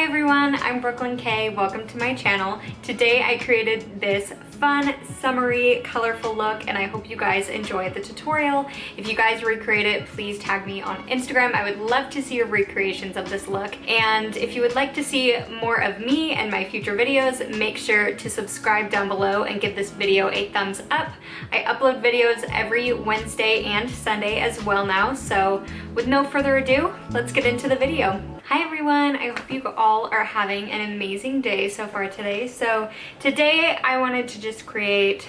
everyone, I'm Kaye. Welcome to my channel. Today I created this fun, summery, colorful look and I hope you guys enjoy the tutorial. If you guys recreate it, please tag me on Instagram. I would love to see your recreations of this look. And if you would like to see more of me and my future videos, make sure to subscribe down below and give this video a thumbs up. I upload videos every Wednesday and Sunday as well now, so with no further ado, let's get into the video. Hi everyone, I hope you all are having an amazing day so far today. So today I wanted to just create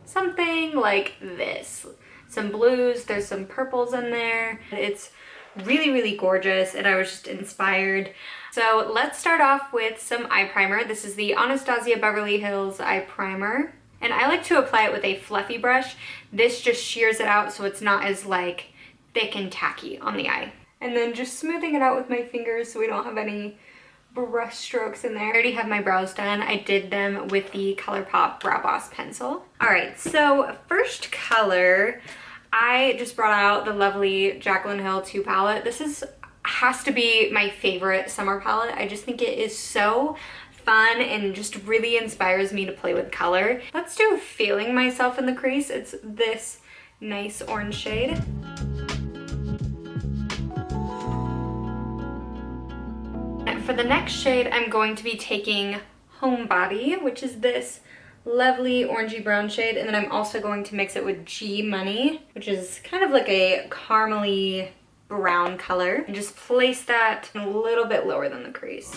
something like this. Some blues, there's some purples in there. It's really gorgeous and I was just inspired. So let's start off with some eye primer. This is the Anastasia Beverly Hills eye primer. And I like to apply it with a fluffy brush. This just shears it out so it's not as like thick and tacky on the eye. And then just smoothing it out with my fingers so we don't have any brush strokes in there. I already have my brows done. I did them with the ColourPop Brow Boss pencil. All right, so first color, I just brought out the lovely Jaclyn Hill 2 palette. This has to be my favorite summer palette. I just think it is so fun and just really inspires me to play with color. Let's do Feeling Myself in the Crease. It's this nice orange shade. For the next shade, I'm going to be taking Homebody, which is this lovely orangey brown shade, and then I'm also going to mix it with G Money, which is kind of like a caramely brown color, and just place that a little bit lower than the crease.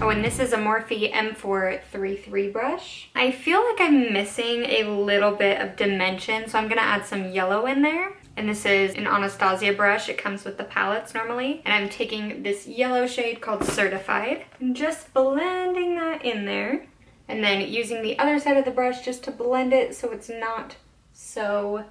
Oh, and this is a Morphe M433 brush. I feel like I'm missing a little bit of dimension, so I'm gonna add some yellow in there. And this is an Anastasia brush. It comes with the palettes normally. And I'm taking this yellow shade called Certified and just blending that in there. And then using the other side of the brush just to blend it so it's not so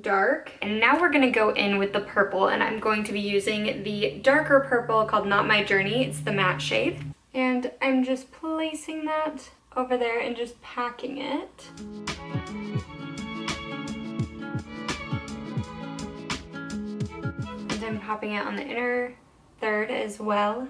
dark. And now we're gonna go in with the purple, and I'm going to be using the darker purple called Not My Journey. It's the matte shade. And I'm just placing that over there and just packing it. I'm popping it on the inner third as well.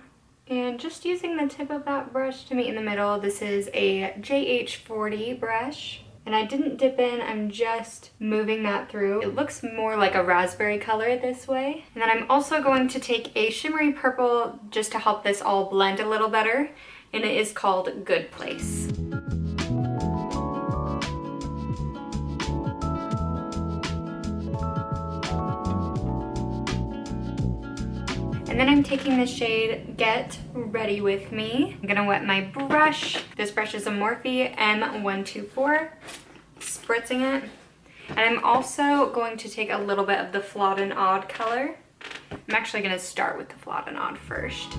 And just using the tip of that brush to meet in the middle. This is a JH40 brush. And I didn't dip in, I'm just moving that through. It looks more like a raspberry color this way. And then I'm also going to take a shimmery purple just to help this all blend a little better. And it is called Good Place. And then I'm taking the shade Get Ready With Me. I'm gonna wet my brush. This brush is a Morphe M124, spritzing it. And I'm also going to take a little bit of the Flawed and Odd color. I'm actually gonna start with the Flawed and Odd first.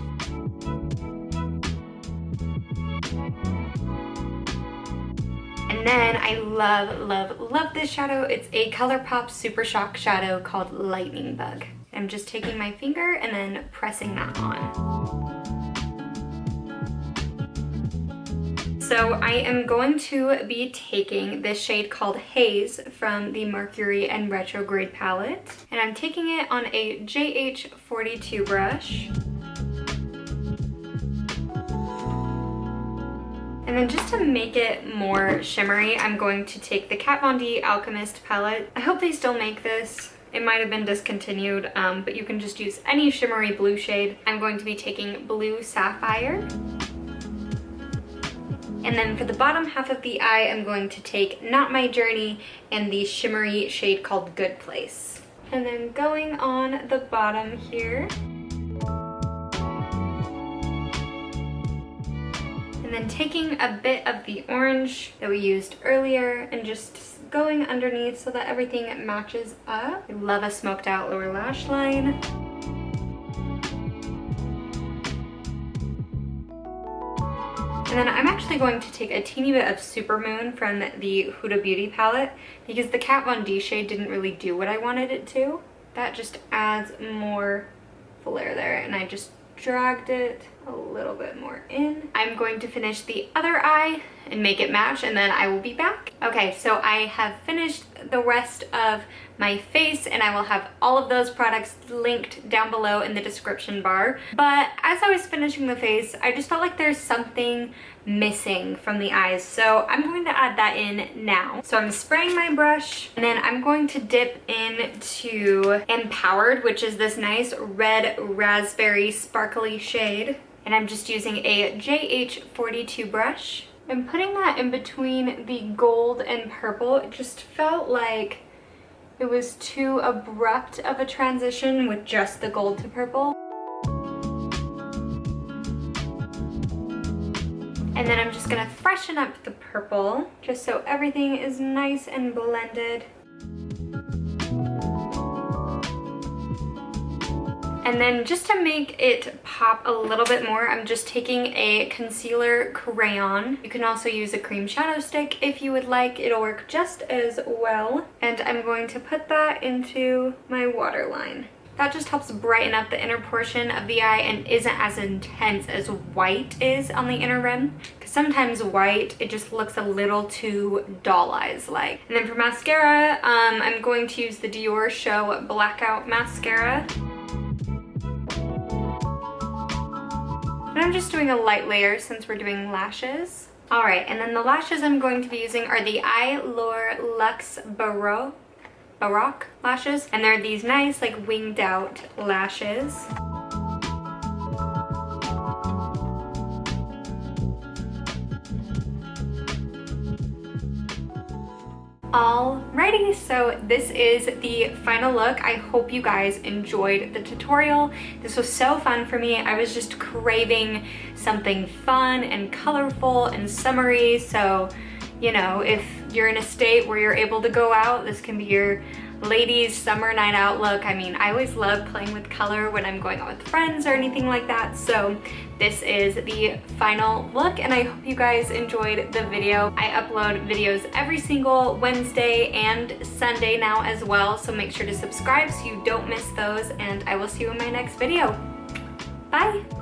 And then I love this shadow. It's a ColourPop Super Shock shadow called Lightning Bug. I'm just taking my finger and then pressing that on. So I am going to be taking this shade called Haze from the Mercury and Retrograde palette. And I'm taking it on a JH42 brush. And then just to make it more shimmery, I'm going to take the Kat Von D Alchemist palette. I hope they still make this. It might have been discontinued, but you can just use any shimmery blue shade. I'm going to be taking Blue Sapphire. And then for the bottom half of the eye, I'm going to take Not My Journey and the shimmery shade called Good Place. And then going on the bottom here. And then taking a bit of the orange that we used earlier and just going underneath so that everything matches up. I love a smoked out lower lash line. And then I'm actually going to take a teeny bit of Supermoon from the Huda Beauty palette because the Kat Von D shade didn't really do what I wanted it to. That just adds more flare there, and I just dragged it a little bit more in. I'm going to finish the other eye and make it match, and then I will be back. Okay, so I have finished the rest of my face, and I will have all of those products linked down below in the description bar. But as I was finishing the face, I just felt like there's something missing from the eyes, so I'm going to add that in now. So I'm spraying my brush, and then I'm going to dip into Empowered, which is this nice red raspberry sparkly shade, and I'm just using a JH42 brush. I'm putting that in between the gold and purple. It just felt like it was too abrupt of a transition with just the gold to purple. And then I'm just gonna freshen up the purple just so everything is nice and blended. And then just to make it pop a little bit more, I'm just taking a concealer crayon. You can also use a cream shadow stick if you would like. It'll work just as well. And I'm going to put that into my waterline. That just helps brighten up the inner portion of the eye and isn't as intense as white is on the inner rim. Because sometimes white, it just looks a little too doll eyes like. And then for mascara, I'm going to use the Dior Show Blackout Mascara. And I'm just doing a light layer since we're doing lashes. All right, and then the lashes I'm going to be using are the Eyelure Luxe Baroque lashes, and they're these nice like winged out lashes. Alrighty, so this is the final look. I hope you guys enjoyed the tutorial. This was so fun for me. I was just craving something fun and colorful and summery, so you know, if you're in a state where you're able to go out, this can be your ladies' summer night out look. I mean, I always love playing with color when I'm going out with friends or anything like that. So this is the final look, and I hope you guys enjoyed the video. I upload videos every single Wednesday and Sunday now as well, so make sure to subscribe so you don't miss those, and I will see you in my next video. Bye!